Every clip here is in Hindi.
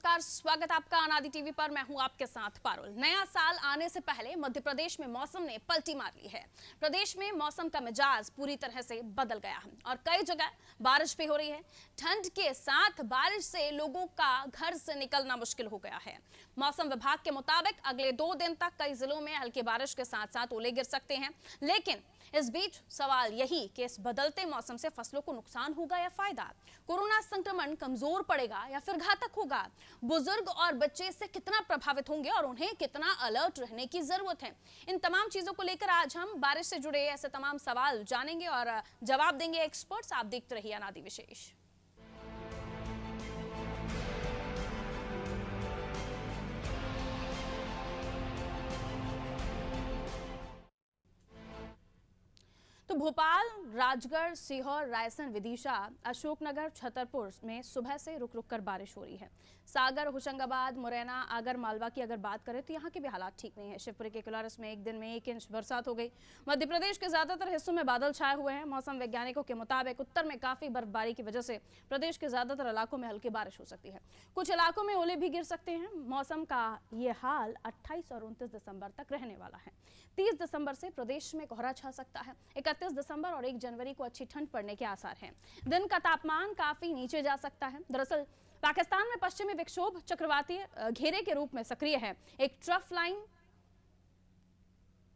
नमस्कार, स्वागत आपका अनादि टीवी पर। मैं हूं आपके साथ पारुल। नया साल आने से पहले मध्य प्रदेश में मौसम ने पलटी मार ली है। प्रदेश में मौसम का मिजाज पूरी तरह से बदल गया है और कई जगह बारिश भी हो रही है। ठंड के साथ बारिश से लोगों का घर से निकलना मुश्किल हो गया है। मौसम विभाग के मुताबिक अगले 2 दिन तक कई जिलों में हल्की बारिश के साथ साथ ओले गिर सकते हैं। लेकिन इस बीच सवाल यही कि इस बदलते मौसम से फसलों को नुकसान होगा या फायदा? कोरोना संक्रमण कमजोर पड़ेगा या फिर घातक होगा? बुजुर्ग और बच्चे इससे कितना प्रभावित होंगे और उन्हें कितना अलर्ट रहने की जरूरत है? इन तमाम चीजों को लेकर आज हम बारिश से जुड़े ऐसे तमाम सवाल जानेंगे और जवाब देंगे एक्सपर्ट्स। आप देखते रहिए अनादि विशेष। तो भोपाल, राजगढ़, सीहोर, रायसेन, विदिशा, अशोकनगर, छतरपुर में सुबह से रुक रुक कर बारिश हो रही है। सागर, होशंगाबाद, मुरैना, आगर मालवा की अगर बात करें तो यहाँ के भी हालात ठीक नहीं है। शिवपुरी के कोलारस में एक दिन में 1 इंच बरसात हो गई। मध्य प्रदेश के ज्यादातर हिस्सों में बादल छाए हुए हैं। मौसम वैज्ञानिकों के मुताबिक उत्तर में काफी बर्फबारी की वजह से प्रदेश के ज्यादातर इलाकों में हल्की बारिश हो सकती है। कुछ इलाकों में ओले भी गिर सकते हैं। मौसम का ये हाल 28 और 29 दिसंबर तक रहने वाला है। 30 दिसंबर से प्रदेश में कोहरा छा सकता है। 31 दिसंबर और 1 जनवरी को अच्छी ठंड पड़ने के आसार हैं। दिन का तापमान काफी नीचे जा सकता है। दरअसल पाकिस्तान में पश्चिमी विक्षोभ चक्रवाती घेरे के रूप में सक्रिय है। एक ट्रफ लाइन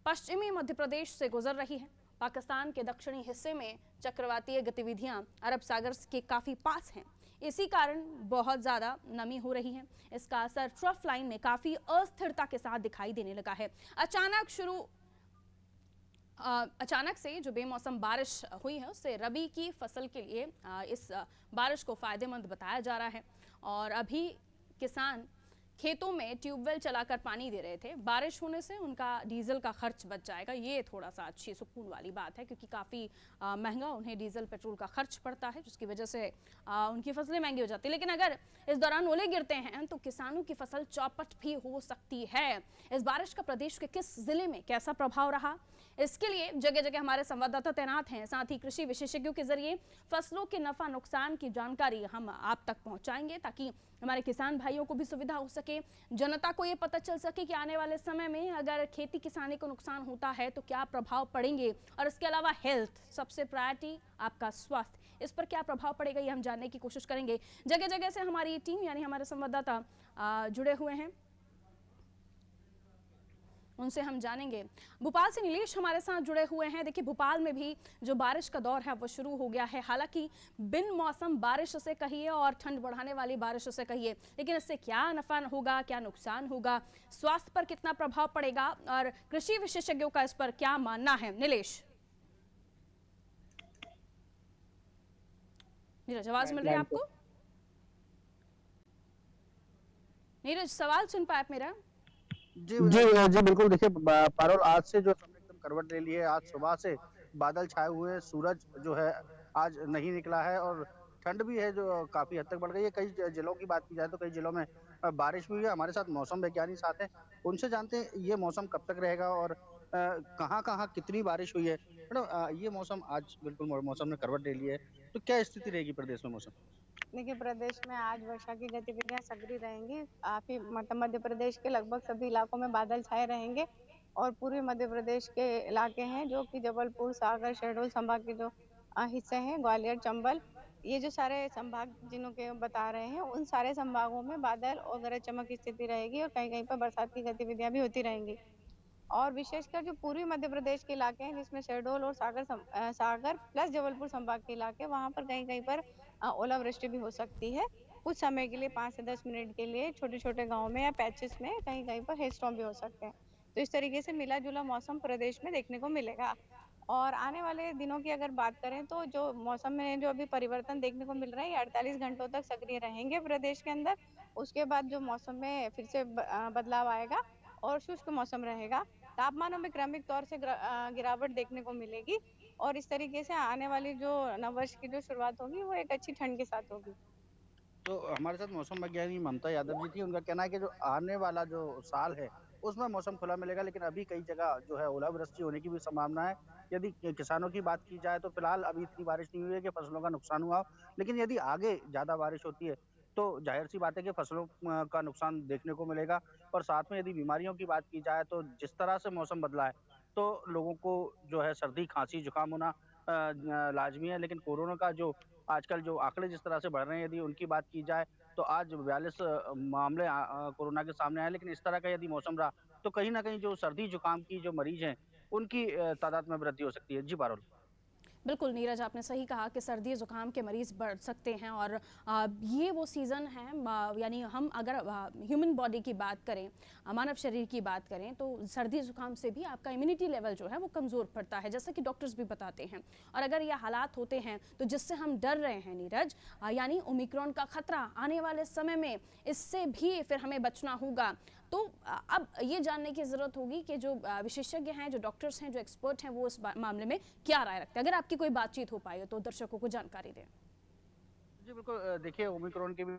पश्चिमी मध्य प्रदेश से गुजर रही है। पाकिस्तान के दक्षिणी हिस्से में चक्रवातीय गतिविधियां अरब सागर के काफी पास हैं। इसी कारण बहुत ज्यादा नमी हो रही है। इसका असर ट्रफ लाइन में काफी अस्थिरता के साथ दिखाई देने लगा है। अचानक से जो बेमौसम बारिश हुई है उससे रबी की फसल के लिए इस बारिश को फायदेमंद बताया जा रहा है। और अभी किसान खेतों में ट्यूबवेल चलाकर पानी दे रहे थे। बारिश होने से उनका डीजल का खर्च बच जाएगा। ये थोड़ा सा अच्छी सुकून वाली बात है, क्योंकि काफ़ी महंगा उन्हें डीजल पेट्रोल का खर्च पड़ता है, जिसकी वजह से उनकी फसलें महंगी हो जाती है। लेकिन अगर इस दौरान ओले गिरते हैं तो किसानों की फसल चौपट भी हो सकती है। इस बारिश का प्रदेश के किस जिले में कैसा प्रभाव रहा, इसके लिए जगह जगह हमारे संवाददाता तैनात हैं। साथ ही कृषि विशेषज्ञों के जरिए फसलों के नफा नुकसान की जानकारी हम आप तक पहुंचाएंगे, ताकि हमारे किसान भाइयों को भी सुविधा हो सके, जनता को ये पता चल सके कि आने वाले समय में अगर खेती किसानी को नुकसान होता है तो क्या प्रभाव पड़ेंगे। और इसके अलावा हेल्थ सबसे प्रायोरिटी, आपका स्वास्थ्य, इस पर क्या प्रभाव पड़ेगा ये हम जानने की कोशिश करेंगे। जगह जगह से हमारी टीम यानी हमारे संवाददाता जुड़े हुए हैं, उनसे हम जानेंगे। भोपाल से नीलेश हमारे साथ जुड़े हुए हैं। देखिए, भोपाल में भी जो बारिश का दौर है वो शुरू हो गया है। हालांकि बिन मौसम बारिश से कहिए और ठंड बढ़ाने वाली बारिश से कहिए, लेकिन इससे क्या नफा होगा, क्या नुकसान होगा, स्वास्थ्य पर कितना प्रभाव पड़ेगा और कृषि विशेषज्ञों का इस पर क्या मानना है? नीलेश, नीरज, आवाज मिल रही है आपको? नीरज, सवाल सुन पाए आप मेरा? जी जी बिल्कुल। देखिए पारुल, आज से जो समय एकदम करवट ले लिए। आज सुबह से बादल छाए हुए हैं, सूरज जो है आज नहीं निकला है और ठंड भी है जो काफी हद तक बढ़ गई है। कई जिलों की बात की जाए तो कई जिलों में बारिश भी हुई है। हमारे साथ मौसम वैज्ञानिक साथ हैं, उनसे जानते हैं ये मौसम कब तक रहेगा और कहाँ कहाँ कितनी बारिश हुई है। मैडम, ये मौसम आज बिल्कुल मौसम ने करवट ले ली है, तो क्या स्थिति रहेगी प्रदेश में मौसम? देखिए, प्रदेश में आज वर्षा की गतिविधियां सक्रिय रहेंगी। काफी मतलब मध्य प्रदेश के लगभग सभी इलाकों में बादल छाए रहेंगे और पूर्वी मध्य प्रदेश के इलाके हैं जो कि जबलपुर, सागर, शहडोल संभाग के जो हिस्से हैं, ग्वालियर, चंबल, ये जो सारे संभाग जिन्हों के बता रहे हैं, उन सारे संभागों में बादल और गरज चमक की स्थिति रहेगी और कहीं कहीं पर बरसात की गतिविधियां भी होती रहेंगी। और विशेषकर जो पूर्वी मध्य प्रदेश के इलाके हैं, जिसमें शहडोल और सागर प्लस जबलपुर संभाग के इलाके, वहां पर कहीं कहीं पर ओलावृष्टि भी हो सकती है। कुछ समय के लिए 5 से 10 मिनट के लिए छोटे छोटे गाँव में या पैचेस में कहीं कहीं पर हेस्टॉर्म भी हो सकते हैं। तो इस तरीके से मिला जुला मौसम प्रदेश में देखने को मिलेगा। और आने वाले दिनों की अगर बात करें तो जो मौसम में जो अभी परिवर्तन देखने को मिल रहा है, ये 48 घंटों तक सक्रिय रहेंगे प्रदेश के अंदर। उसके बाद जो मौसम में फिर से बदलाव आएगा और शुष्क मौसम रहेगा। तापमानों में क्रमिक तौर से गिरावट देखने को मिलेगी और इस तरीके से आने वाली जो नववर्ष की जो शुरुआत होगी वो एक अच्छी ठंड के साथ होगी। तो हमारे साथ मौसम वैज्ञानिक ममता यादव जी थी। उनका कहना है कि जो आने वाला जो साल है उसमें मौसम खुला मिलेगा, लेकिन अभी कई जगह जो है ओलावृष्टि होने की भी संभावना है। यदि किसानों की बात की जाए तो फिलहाल अभी इतनी बारिश नहीं हुई है कि फसलों का नुकसान हुआ हो, लेकिन यदि आगे ज्यादा बारिश होती है तो जाहिर सी बात है कि फसलों का नुकसान देखने को मिलेगा। और साथ में यदि बीमारियों की बात की जाए तो जिस तरह से मौसम बदला है, तो लोगों को जो है सर्दी, खांसी, जुकाम होना लाजमी है। लेकिन कोरोना का जो आजकल जो आंकड़े जिस तरह से बढ़ रहे हैं, यदि उनकी बात की जाए तो आज 42 मामले कोरोना के सामने आए। लेकिन इस तरह का यदि मौसम रहा तो कहीं न कहीं जो सर्दी जुकाम की जो मरीज हैं, उनकी तादाद में वृद्धि हो सकती है। जी, पारुल। बिल्कुल नीरज, आपने सही कहा कि सर्दी ज़ुकाम के मरीज़ बढ़ सकते हैं और ये वो सीज़न है, यानी हम अगर ह्यूमन बॉडी की बात करें, मानव शरीर की बात करें, तो सर्दी ज़ुकाम से भी आपका इम्यूनिटी लेवल जो है वो कमज़ोर पड़ता है, जैसा कि डॉक्टर्स भी बताते हैं। और अगर ये हालात होते हैं तो जिससे हम डर रहे हैं नीरज, यानी ओमिक्रॉन का खतरा आने वाले समय में, इससे भी फिर हमें बचना होगा। तो अब ये जानने की ज़रूरत होगी कि जो विशेषज्ञ हैं, जो डॉक्टर्स हैं, जो एक्सपर्ट हैं, वो इस मामले में क्या राय रखते हैं। अगर आपकी कोई बातचीत हो पाई हो तो दर्शकों को जानकारी दें। जी, बिल्कुल। देखिए, ओमिक्रॉन के भी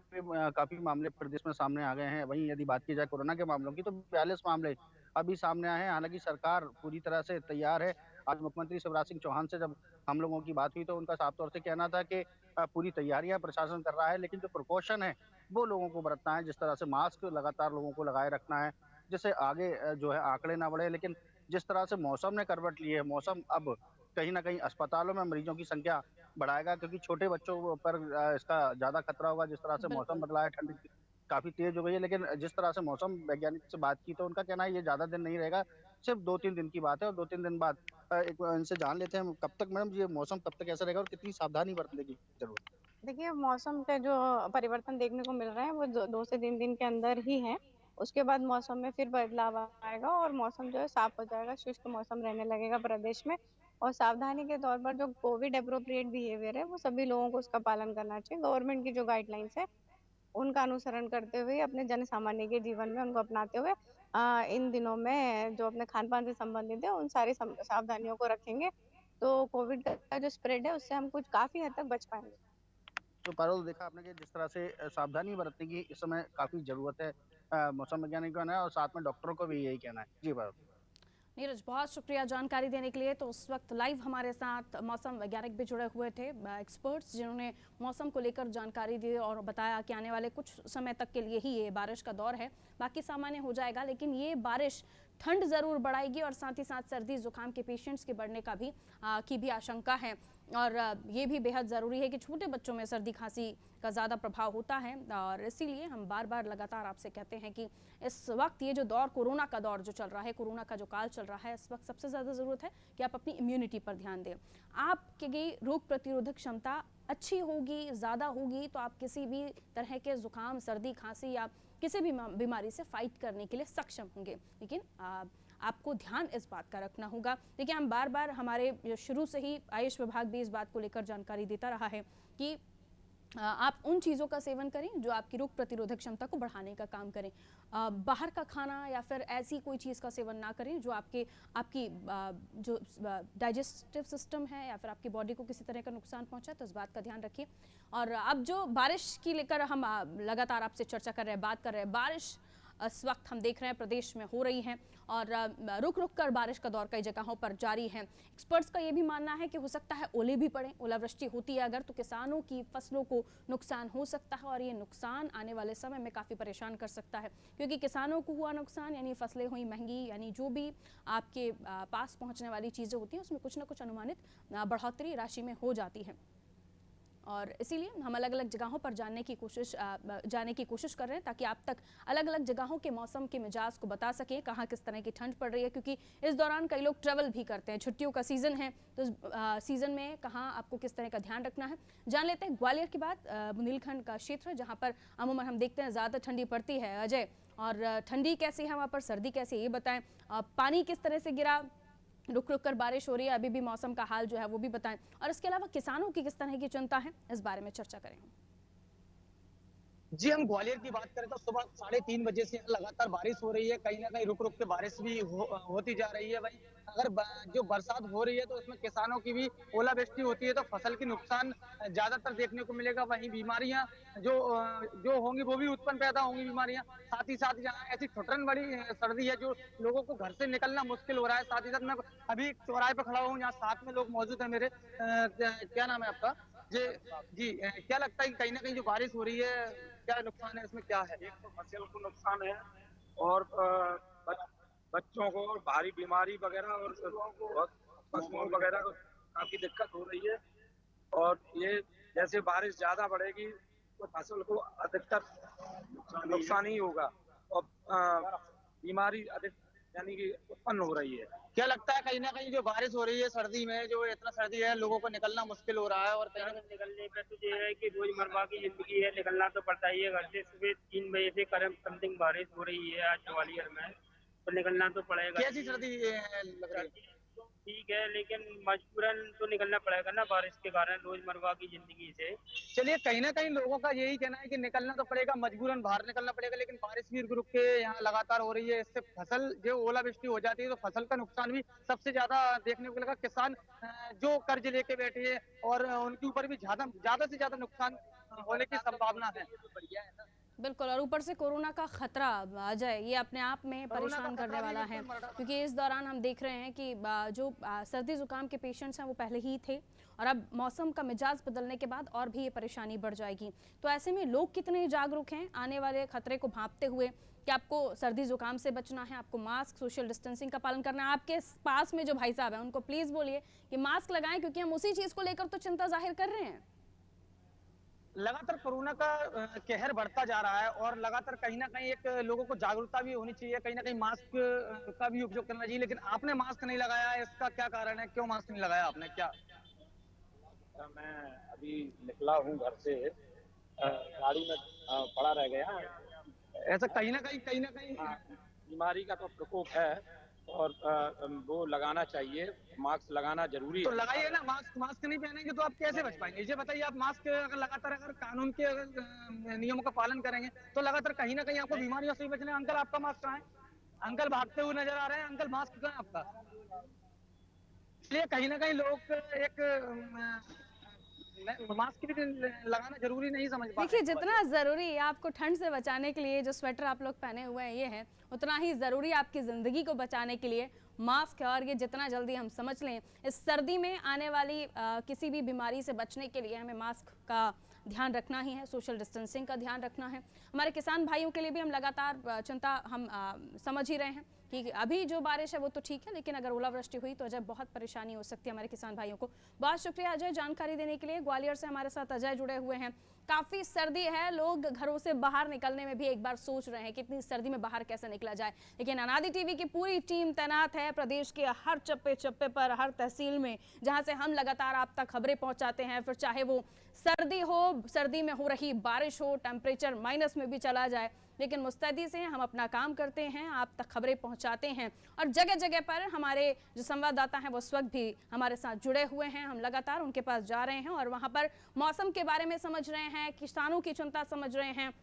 काफ़ी मामले प्रदेश में सामने आ गए हैं। वहीं यदि बात की जाए कोरोना के मामलों की, तो 42 मामले अभी सामने आए हैं। हालाँकि सरकार पूरी तरह से तैयार है। आज मुख्यमंत्री शिवराज सिंह चौहान से जब हम लोगों की बात हुई तो उनका साफ तौर से कहना था कि पूरी तैयारियाँ प्रशासन कर रहा है, लेकिन जो प्रिकॉशन है, वो लोगों को बरतना है। जिस तरह से मास्क लगातार लोगों को लगाए रखना है, जिससे आगे जो है आंकड़े ना बढ़े। लेकिन जिस तरह से मौसम ने करवट ली है, मौसम अब कहीं न कहीं अस्पतालों में मरीजों की संख्या बढ़ाएगा, क्योंकि छोटे बच्चों पर इसका ज़्यादा खतरा होगा। जिस तरह से मौसम बिल्कुल। बदला है, ठंड काफ़ी तेज़ हो गई है। लेकिन जिस तरह से मौसम वैज्ञानिक से बात की तो उनका कहना है ये ज़्यादा दिन नहीं रहेगा, सिर्फ़ 2-3 दिन की बात है। और 2-3 दिन बाद एक बार इनसे जान लेते हैं कब तक मैडम ये मौसम कब तक ऐसा रहेगा और कितनी सावधानी बरतने की ज़रूरत है? देखिए, मौसम का जो परिवर्तन देखने को मिल रहा है, वो 2 से 3 दिन के अंदर ही है। उसके बाद मौसम में फिर बदलाव आएगा और मौसम जो है साफ हो जाएगा, शुष्क मौसम रहने लगेगा प्रदेश में। और सावधानी के तौर पर जो कोविड एप्रोप्रिएट बिहेवियर है, वो सभी लोगों को उसका पालन करना चाहिए। गवर्नमेंट की जो गाइडलाइंस है, उनका अनुसरण करते हुए, अपने जन सामान्य के जीवन में उनको अपनाते हुए इन दिनों में जो अपने खान-पान से संबंधित है, उन सारी सावधानियों को रखेंगे, तो कोविड का जो स्प्रेड है, उससे हम कुछ काफ़ी हद तक बच पाएँगे। तो पारुल, देखा आपने कि जिस तरह से सावधानी बरतने की इस समय काफ़ी ज़रूरत है। मौसम वैज्ञानिक का कहना है और साथ में डॉक्टरों को भी यही कहना है। जी, पारुल। नीरज, बहुत शुक्रिया जानकारी देने के लिए। तो उस वक्त लाइव हमारे साथ मौसम वैज्ञानिक भी जुड़े हुए थे, एक्सपर्ट्स, जिन्होंने मौसम को लेकर जानकारी दी और बताया कि आने वाले कुछ समय तक के लिए ही ये बारिश का दौर है, बाकी सामान्य हो जाएगा। लेकिन ये बारिश ठंड ज़रूर बढ़ाएगी और साथ ही साथ सर्दी जुकाम के पेशेंट्स के बढ़ने का भी की भी आशंका है। और ये भी बेहद ज़रूरी है कि छोटे बच्चों में सर्दी खांसी का ज़्यादा प्रभाव होता है। और इसीलिए हम बार बार लगातार आपसे कहते हैं कि इस वक्त ये जो दौर, कोरोना का दौर जो चल रहा है, कोरोना का जो काल चल रहा है, इस वक्त सबसे ज़्यादा ज़रूरत है कि आप अपनी इम्यूनिटी पर ध्यान दें। आपकी रोग प्रतिरोधक क्षमता अच्छी होगी, ज़्यादा होगी, तो आप किसी भी तरह के जुकाम, सर्दी, खांसी या किसी भी बीमारी से फाइट करने के लिए सक्षम होंगे। लेकिन आपको ध्यान इस बात का रखना होगा। देखिए, हम बार बार हमारे शुरू से ही आयुष विभाग भी इस बात को लेकर जानकारी देता रहा है कि आप उन चीज़ों का सेवन करें जो आपकी रोग प्रतिरोधक क्षमता को बढ़ाने का काम करें। बाहर का खाना या फिर ऐसी कोई चीज़ का सेवन ना करें जो आपकी जो डाइजेस्टिव सिस्टम है या फिर आपकी बॉडी को किसी तरह का नुकसान पहुंचाए, तो इस बात का ध्यान रखिए। और अब जो बारिश की लेकर हम लगातार आपसे चर्चा कर रहे हैं, बात कर रहे हैं, बारिश इस वक्त हम देख रहे हैं प्रदेश में हो रही है और रुक रुक कर बारिश का दौर कई जगहों पर जारी है। एक्सपर्ट्स का ये भी मानना है कि हो सकता है ओले भी पड़े, ओलावृष्टि होती है अगर, तो किसानों की फसलों को नुकसान हो सकता है और ये नुकसान आने वाले समय में काफ़ी परेशान कर सकता है। क्योंकि किसानों को हुआ नुकसान यानी फसलें हुई महंगी, यानी जो भी आपके पास पहुँचने वाली चीज़ें होती हैं उसमें कुछ ना कुछ अनुमानित बढ़ोतरी राशि में हो जाती है। और इसीलिए हम अलग अलग जगहों पर जाने की कोशिश कर रहे हैं ताकि आप तक अलग अलग जगहों के मौसम के मिजाज को बता सकें, कहाँ किस तरह की ठंड पड़ रही है। क्योंकि इस दौरान कई लोग ट्रैवल भी करते हैं, छुट्टियों का सीज़न है, तो इस सीज़न में कहाँ आपको किस तरह का ध्यान रखना है जान लेते हैं। ग्वालियर की बात, बुंदेलखंड का क्षेत्र जहाँ पर अमूमन हम देखते हैं ज़्यादा ठंडी पड़ती है अजय, और ठंडी कैसी है वहाँ पर, सर्दी कैसी है ये बताएं, पानी किस तरह से गिरा, रुक रुक कर बारिश हो रही है, अभी भी मौसम का हाल जो है वो भी बताएं, और इसके अलावा किसानों की किस तरह की चिंता है, इस बारे में चर्चा करें। जी, हम ग्वालियर की बात करें तो सुबह 3:30 बजे से लगातार बारिश हो रही है। कहीं न कहीं रुक-रुक के बारिश भी होती जा रही है। वहीं अगर जो बरसात हो रही है तो उसमें किसानों की भी ओलावृष्टि होती है तो फसल की नुकसान ज़्यादातर देखने को मिलेगा। वहीं बीमारियाँ जो होंगी वो भी उत्पन्न पैदा होंगी बीमारियाँ। साथ ही साथ यहाँ ऐसी ठुठुरन बड़ी सर्दी है जो लोगों को घर से निकलना मुश्किल हो रहा है। साथ ही साथ मैं अभी चौराहे पे खड़ा हूँ, यहाँ साथ में लोग मौजूद हैं मेरे। क्या नाम है आपका? जी क्या लगता है कि कहीं ना कहीं जो बारिश हो रही है क्या नुकसान है इसमें, क्या है? एक तो फसल को नुकसान है और बच्चों को भारी बीमारी वगैरह और पशुओं वगैरह को काफी दिक्कत हो रही है। और ये जैसे बारिश ज्यादा बढ़ेगी तो फसल को अधिकतर नुकसान ही होगा और बीमारी अधिक यानी कि उत्पन्न हो रही है। क्या लगता है कहीं ना कहीं जो बारिश हो रही है सर्दी में, जो इतना सर्दी है, लोगों को निकलना मुश्किल हो रहा है और कहीं ना कहीं निकलने का तो ये है कि रोजमर्रा की जिंदगी है, निकलना तो पड़ता ही है घर से। सुबह 3 बजे से करंट समथिंग बारिश हो रही है आज ग्वालियर में, तो निकलना तो पड़ेगा। कैसी सर्दी लग रही है? ठीक है, लेकिन मजबूरन तो निकलना पड़ेगा ना बारिश के कारण रोजमर्रा की जिंदगी से। चलिए, कहीं ना कहीं लोगों का यही कहना है कि निकलना तो पड़ेगा, मजबूरन बाहर निकलना पड़ेगा, लेकिन बारिश भी रुक रुक के यहाँ लगातार हो रही है। इससे फसल जो ओलावृष्टि हो जाती है तो फसल का नुकसान भी सबसे ज्यादा देखने को लगा। किसान जो कर्ज लेके बैठे हैं और उनके ऊपर भी ज्यादा से ज्यादा नुकसान होने की संभावना है। बिल्कुल, और ऊपर से कोरोना का खतरा आ जाए, ये अपने आप में परेशान करने वाला है, क्योंकि इस दौरान हम देख रहे हैं कि जो सर्दी जुकाम के पेशेंट्स हैं वो पहले ही थे और अब मौसम का मिजाज बदलने के बाद और भी ये परेशानी बढ़ जाएगी। तो ऐसे में लोग कितने जागरूक हैं आने वाले खतरे को भांपते हुए कि आपको सर्दी जुकाम से बचना है, आपको मास्क, सोशल डिस्टेंसिंग का पालन करना है। आपके पास में जो भाई साहब हैं उनको प्लीज़ बोलिए कि मास्क लगाएं, क्योंकि हम उसी चीज़ को लेकर तो चिंता जाहिर कर रहे हैं। लगातार कोरोना का कहर बढ़ता जा रहा है और लगातार कहीं ना कहीं एक लोगों को जागरूकता भी होनी चाहिए, कहीं ना कहीं मास्क का भी उपयोग करना चाहिए। लेकिन आपने मास्क नहीं लगाया, इसका क्या कारण है? क्यों मास्क नहीं लगाया आपने? क्या मैं अभी निकला हूँ घर से, गाड़ी में पड़ा रह गया। ऐसा कहीं ना कहीं बीमारी का तो प्रकोप है और वो लगाना चाहिए, मास्क लगाना जरूरी तो है। लगाइए ना मास्क। मास्क नहीं पहनेंगे तो आप कैसे बच पाएंगे? ये बताइए, आप मास्क अगर लगातार अगर कानून के अगर नियमों का पालन करेंगे तो लगातार कहीं ना कहीं आपको बीमारियों से बचने। अंकल, आपका मास्क कहाँ है? अंकल भागते हुए नजर आ रहे हैं। अंकल, मास्क कहाँ है आपका? इसलिए कहीं ना कहीं लोग एक मास्क भी लगाना जरूरी नहीं समझ पाते। देखिए, जितना ज़रूरी है आपको ठंड से बचाने के लिए जो स्वेटर आप लोग पहने हुए हैं ये है, उतना ही ज़रूरी आपकी ज़िंदगी को बचाने के लिए मास्क है। और ये जितना जल्दी हम समझ लें, इस सर्दी में आने वाली किसी भी बीमारी से बचने के लिए हमें मास्क का ध्यान रखना ही है, सोशल डिस्टेंसिंग का ध्यान रखना है। हमारे किसान भाइयों के लिए भी हम लगातार चिंता हम समझ ही रहे हैं कि अभी जो बारिश है वो तो ठीक है, लेकिन अगर ओलावृष्टि हुई तो अजय बहुत परेशानी हो सकती है हमारे किसान भाइयों को। बहुत शुक्रिया अजय जानकारी देने के लिए। ग्वालियर से हमारे साथ अजय जुड़े हुए हैं। काफ़ी सर्दी है, लोग घरों से बाहर निकलने में भी एक बार सोच रहे हैं कि इतनी सर्दी में बाहर कैसे निकला जाए, लेकिन अनादि टीवी की पूरी टीम तैनात है प्रदेश के हर चप्पे चप्पे पर, हर तहसील में, जहां से हम लगातार आप तक खबरें पहुंचाते हैं। फिर चाहे वो सर्दी हो, सर्दी में हो रही बारिश हो, टेम्परेचर माइनस में भी चला जाए, लेकिन मुस्तैदी से हम अपना काम करते हैं, आप तक खबरें पहुंचाते हैं। और जगह जगह पर हमारे जो संवाददाता हैं वो इस वक्त भी हमारे साथ जुड़े हुए हैं। हम लगातार उनके पास जा रहे हैं और वहां पर मौसम के बारे में समझ रहे हैं, किसानों की चिंता समझ रहे हैं,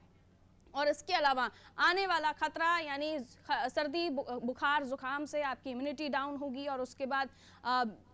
और इसके अलावा आने वाला खतरा यानी सर्दी, बुखार, जुकाम से आपकी इम्यूनिटी डाउन होगी और उसके बाद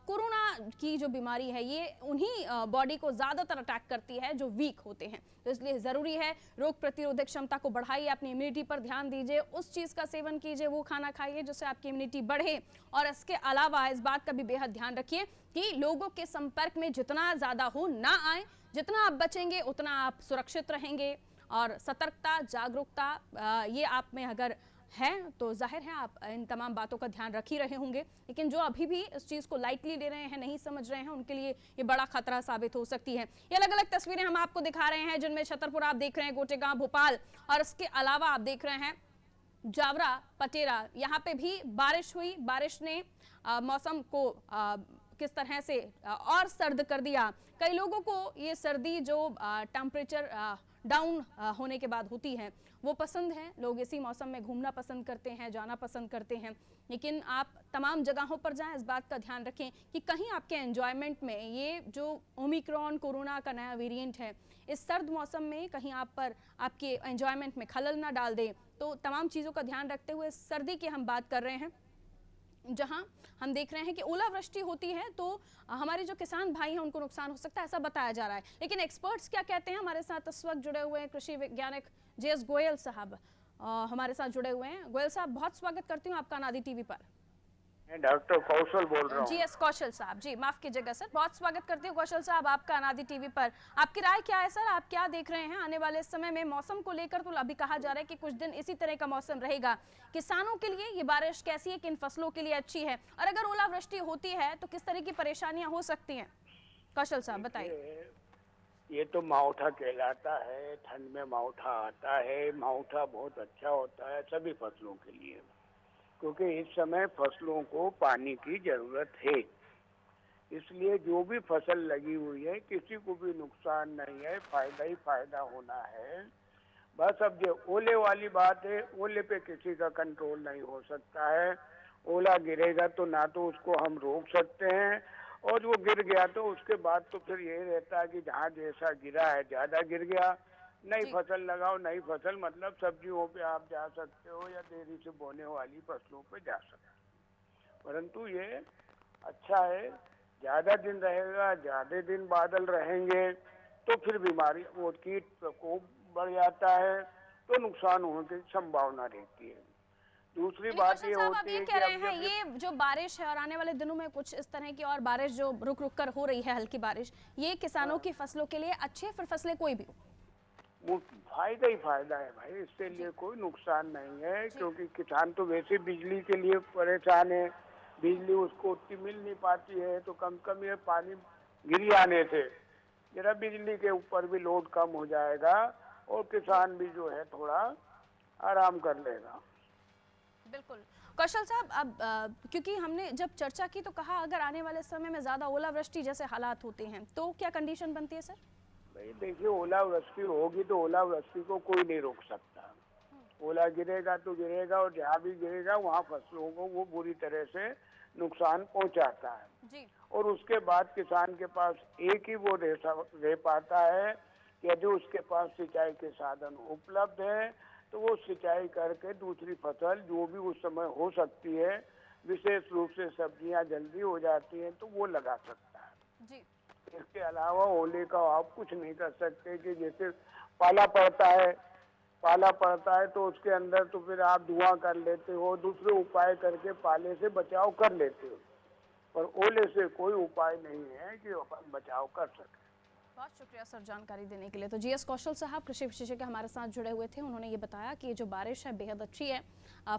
कोरोना की जो बीमारी है ये उन्हीं बॉडी को ज़्यादातर अटैक करती है जो वीक होते हैं। तो इसलिए ज़रूरी है रोग प्रतिरोधक क्षमता को बढ़ाइए, अपनी इम्यूनिटी पर ध्यान दीजिए, उस चीज़ का सेवन कीजिए, वो खाना खाइए जिससे आपकी इम्यूनिटी बढ़े। और इसके अलावा इस बात का भी बेहद ध्यान रखिए कि लोगों के संपर्क में जितना ज़्यादा हो ना आए, जितना आप बचेंगे उतना आप सुरक्षित रहेंगे। और सतर्कता, जागरूकता ये आप में अगर है तो जाहिर है आप इन तमाम बातों का ध्यान रख ही रहे होंगे, लेकिन जो अभी भी इस चीज़ को लाइटली ले रहे हैं, नहीं समझ रहे हैं, उनके लिए ये बड़ा खतरा साबित हो सकती है। ये अलग अलग तस्वीरें हम आपको दिखा रहे हैं जिनमें छतरपुर आप देख रहे हैं, गोटेगांव, भोपाल, और इसके अलावा आप देख रहे हैं जावरा, पटेरा, यहाँ पे भी बारिश हुई। बारिश ने मौसम को किस तरह से और सर्द कर दिया। कई लोगों को ये सर्दी जो टेम्परेचर डाउन होने के बाद होती है वो पसंद है, लोग इसी मौसम में घूमना पसंद करते हैं, जाना पसंद करते हैं, लेकिन आप तमाम जगहों पर जाएं, इस बात का ध्यान रखें कि कहीं आपके एंजॉयमेंट में ये जो ओमिक्रॉन कोरोना का नया वेरिएंट है इस सर्द मौसम में कहीं आप पर आपके एंजॉयमेंट में खलल ना डाल दे। तो तमाम चीज़ों का ध्यान रखते हुए सर्दी की हम बात कर रहे हैं, जहां हम देख रहे हैं कि ओलावृष्टि होती है तो हमारे जो किसान भाई हैं उनको नुकसान हो सकता है, ऐसा बताया जा रहा है। लेकिन एक्सपर्ट्स क्या कहते हैं, हमारे साथ इस वक्त जुड़े हुए हैं कृषि वैज्ञानिक JS गोयल साहब हमारे साथ जुड़े हुए हैं। गोयल साहब, बहुत स्वागत करती हूँ आपका अनादि टीवी पर। मैं डॉक्टर कौशल बोल रहा हूँ। जी एस कौशल साहब, जी माफ कीजिएगा सर, बहुत स्वागत करती हूँ कौशल साहब आपका अनादि टीवी पर। आपकी राय क्या है सर, आप क्या देख रहे हैं आने वाले समय में मौसम को लेकर? तो अभी कहा जा रहा है कि कुछ दिन इसी तरह का मौसम रहेगा। किसानों के लिए ये बारिश कैसी है, किन फसलों के लिए अच्छी है, और अगर ओलावृष्टि होती है तो किस तरह की परेशानियां हो सकती हैं? कौशल साहब बताइए। ये तो मावठा कहलाता है, ठंड में मावठा आता है। मावठा बहुत अच्छा होता है सभी फसलों के लिए, क्योंकि इस समय फसलों को पानी की जरूरत है। इसलिए जो भी फसल लगी हुई है किसी को भी नुकसान नहीं है, फायदा ही फायदा होना है। बस अब जो ओले वाली बात है, ओले पे किसी का कंट्रोल नहीं हो सकता है। ओला गिरेगा तो ना तो उसको हम रोक सकते हैं, और वो गिर गया तो उसके बाद तो फिर ये रहता है कि जहाँ जैसा गिरा है, ज्यादा गिर गया, नई फसल लगाओ। नई फसल मतलब सब्जियों पे आप जा सकते हो या देरी से बोने वाली फसलों पे जा सकते हो। परंतु ये अच्छा है, ज्यादा दिन रहेगा, ज्यादा दिन बादल रहेंगे तो फिर बीमारी वो कीट प्रकोप बढ़ जाता है, तो नुकसान होने की संभावना रहती है। दूसरी बात ये होती है कह रहे हैं ये जो बारिश है और आने वाले दिनों में कुछ इस तरह की और बारिश जो रुक रुक कर हो रही है, हल्की बारिश, ये किसानों की फसलों के लिए अच्छे, फिर फसलें कोई भी वो फायदा ही फायदा है भाई, इससे लिए कोई नुकसान नहीं है। क्योंकि किसान तो वैसे बिजली के लिए परेशान है, बिजली उसको उतनी मिल नहीं पाती है, तो कम कम ये पानी गिर आने से जरा बिजली के ऊपर भी लोड कम हो जाएगा और किसान भी जो है थोड़ा आराम कर लेगा। बिल्कुल कौशल साहब, अब क्योंकि हमने जब चर्चा की तो कहा अगर आने वाले समय में ज्यादा ओलावृष्टि जैसे हालात होते हैं तो क्या कंडीशन बनती है सर? भाई देखिए, ओलावृष्टि होगी तो ओलावृष्टि को कोई नहीं रोक सकता। ओला गिरेगा तो गिरेगा, और जहाँ भी गिरेगा वहाँ फसलों को वो बुरी तरह से नुकसान पहुँचाता है जी। और उसके बाद किसान के पास एक ही वो रह पाता है कि यदि उसके पास सिंचाई के साधन उपलब्ध है तो वो सिंचाई करके दूसरी फसल जो भी उस समय हो सकती है, विशेष रूप से सब्जियां जल्दी हो जाती हैं, तो वो लगा सकता है जी। इसके अलावा ओले का आप कुछ नहीं कर सकते कि जैसे पाला पड़ता है तो उसके अंदर तो फिर आप धुआं कर लेते हो, दूसरे उपाय करके पाले से बचाव कर लेते हो, पर ओले से कोई उपाय नहीं है कि अपन बचाव कर सके। बहुत शुक्रिया सर जानकारी देने के लिए। तो जीएस कौशल साहब कृषि विशेषज्ञ हमारे साथ जुड़े हुए थे, उन्होंने ये बताया कि जो बारिश है बेहद अच्छी है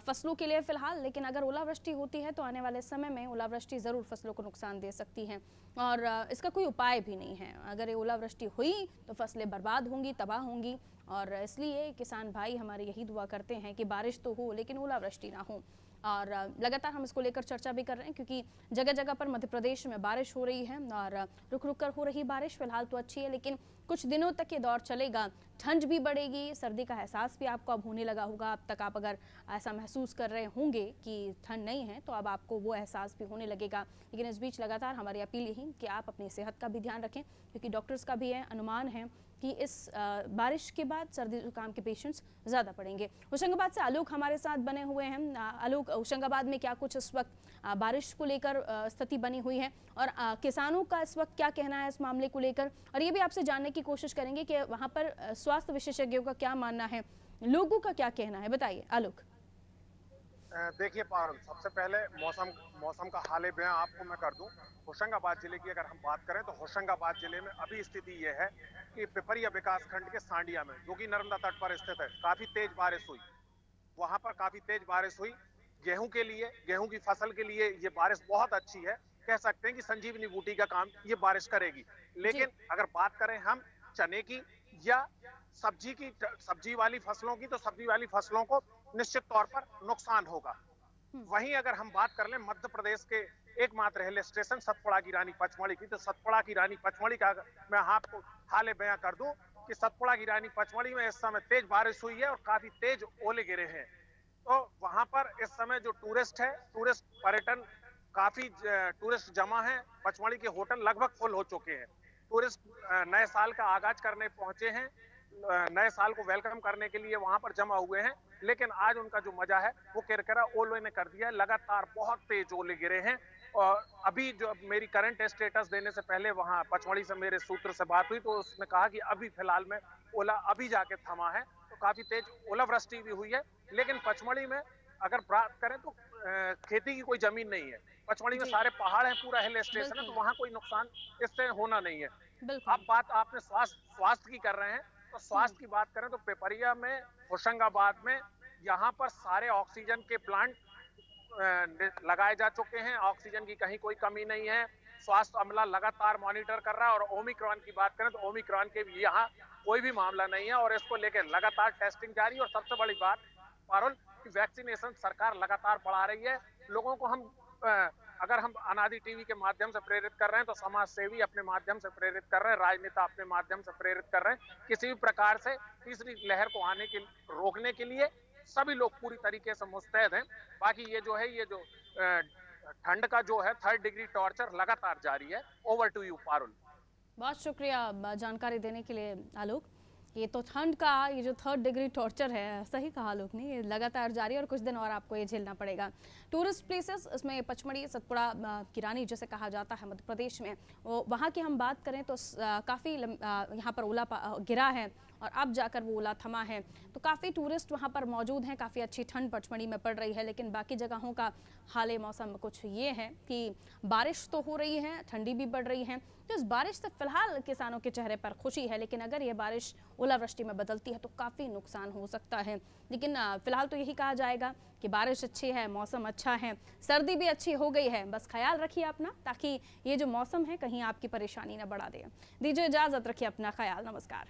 फसलों के लिए फिलहाल, लेकिन अगर ओलावृष्टि होती है तो आने वाले समय में ओलावृष्टि ज़रूर फसलों को नुकसान दे सकती है और इसका कोई उपाय भी नहीं है। अगर ये ओलावृष्टि हुई तो फसलें बर्बाद होंगी, तबाह होंगी, और इसलिए किसान भाई हमारे यही दुआ करते हैं कि बारिश तो हो लेकिन ओलावृष्टि ना हो। और लगातार हम इसको लेकर चर्चा भी कर रहे हैं क्योंकि जगह जगह पर मध्य प्रदेश में बारिश हो रही है और रुक रुक कर हो रही बारिश फिलहाल तो अच्छी है, लेकिन कुछ दिनों तक ये दौर चलेगा। ठंड भी बढ़ेगी, सर्दी का एहसास भी आपको अब होने लगा होगा। अब तक आप अगर ऐसा महसूस कर रहे होंगे कि ठंड नहीं है तो अब आपको वो एहसास भी होने लगेगा। लेकिन इस बीच लगातार हमारी अपील यही कि आप अपनी सेहत का भी ध्यान रखें, क्योंकि डॉक्टर्स का भी अनुमान है कि इस बारिश के बाद सर्दी जुकाम के पेशेंट्स ज़्यादा पड़ेंगे। होशंगाबाद से आलोक हमारे साथ बने हुए हैं। आलोक, होशंगाबाद में क्या कुछ इस वक्त बारिश को लेकर स्थिति बनी हुई है और किसानों का इस वक्त क्या कहना है इस मामले को लेकर, और ये भी आपसे जानने की कोशिश करेंगे कि वहाँ पर स्वास्थ्य विशेषज्ञों का क्या मानना है, लोगों का क्या कहना है, बताइए आलोक। देखिए पारुल, सबसे पहले मौसम का हाल बयां आपको मैं कर दूं। होशंगाबाद जिले की अगर हम बात करें तो होशंगाबाद जिले में अभी स्थिति ये है कि पिपरिया विकास खंड के सांडिया में, जो कि नर्मदा तट पर स्थित है, काफी तेज बारिश हुई। वहां पर काफी तेज बारिश हुई। गेहूं की फसल के लिए ये बारिश बहुत अच्छी है। कह सकते हैं कि संजीवनी बूटी का काम ये बारिश करेगी। लेकिन अगर बात करें हम चने की या सब्जी वाली फसलों की, तो सब्जी वाली फसलों को निश्चित तौर पर नुकसान होगा। वहीं अगर हम बात कर लें मध्य प्रदेश के एकमात्र हिल स्टेशन सतपुड़ा की रानी पचमढ़ी की, तो सतपुड़ा की रानी पचमढ़ी का मैं आपको हाल बयां कर दूं कि सतपुड़ा की रानी पचमढ़ी में इस समय तेज बारिश हुई है और काफी तेज ओले गिरे हैं। तो वहां पर इस समय जो टूरिस्ट पर्यटन, काफी टूरिस्ट जमा है। पचमढ़ी के होटल लगभग फुल हो चुके हैं। टूरिस्ट नए साल का आगाज करने पहुंचे हैं, नए साल को वेलकम करने के लिए वहां पर जमा हुए हैं। लेकिन आज उनका जो मजा है वो किरकिरा ओले ने कर दिया है। लगातार बहुत तेज ओले गिरे हैं और अभी जो मेरी करंट स्टेटस देने से पहले वहां पचमढ़ी से मेरे सूत्र से बात हुई तो उसने कहा कि अभी फिलहाल में ओला अभी जाके थमा है, तो काफी तेज ओलावृष्टि भी हुई है। लेकिन पचमढ़ी में अगर बात करें तो खेती की कोई जमीन नहीं है। पचमढ़ी में सारे पहाड़ हैं, पूरा हिल स्टेशन है, तो वहाँ कोई नुकसान इससे होना नहीं है। अब बात आपने स्वास्थ्य की कर रहे हैं, तो स्वास्थ्य की बात करें तो पिपरिया में, होशंगाबाद में, यहाँ पर सारे ऑक्सीजन के प्लांट लगाए जा चुके हैं। ऑक्सीजन की कहीं कोई कमी नहीं है। स्वास्थ्य अमला लगातार मॉनिटर कर रहा है। और ओमिक्रॉन की बात करें तो ओमिक्रॉन के भी यहाँ कोई भी मामला नहीं है और इसको लेकर लगातार टेस्टिंग जारी। और सबसे बड़ी बात पारुल, वैक्सीनेशन सरकार लगातार बढ़ा रही है। लोगों को हम अगर हम अनादि टीवी के माध्यम से प्रेरित कर रहे हैं, तो समाज सेवी अपने माध्यम से प्रेरित कर रहे हैं, राजनेता अपने माध्यम से प्रेरित कर रहे हैं। किसी भी प्रकार से तीसरी लहर को आने के रोकने के लिए सभी लोग पूरी तरीके से मुस्तैद हैं। बाकी ये जो है, ये जो ठंड का जो है 3rd डिग्री टॉर्चर लगातार जारी है। Over to you Parul. बहुत शुक्रिया जानकारी देने के लिए आलोक। ये तो ठंड का ये जो 3rd डिग्री टॉर्चर है, सही कहा आलोक ने, ये लगातार जारी है और कुछ दिन और आपको ये झेलना पड़ेगा। टूरिस्ट प्लेसेस, इसमें पचमढ़ी, सतपुड़ा की रानी जैसे कहा जाता है मध्य प्रदेश में, वो वहाँ की हम बात करें तो काफ़ी यहाँ पर ओला गिरा है और अब जाकर वो ओला थमा है। तो काफ़ी टूरिस्ट वहाँ पर मौजूद हैं। काफ़ी अच्छी ठंड पचमढ़ी में पड़ रही है, लेकिन बाकी जगहों का हाल मौसम कुछ ये है कि बारिश तो हो रही है, ठंडी भी बढ़ रही है। तो इस बारिश से फिलहाल किसानों के चेहरे पर खुशी है, लेकिन अगर ये बारिश ओलावृष्टि में बदलती है तो काफ़ी नुकसान हो सकता है। लेकिन फिलहाल तो यही कहा जाएगा कि बारिश अच्छी है, मौसम अच्छा है, सर्दी भी अच्छी हो गई है। बस ख्याल रखिए अपना, ताकि ये जो मौसम है कहीं आपकी परेशानी ना बढ़ा दे। दीजिए इजाज़त, रखिए अपना ख्याल। नमस्कार।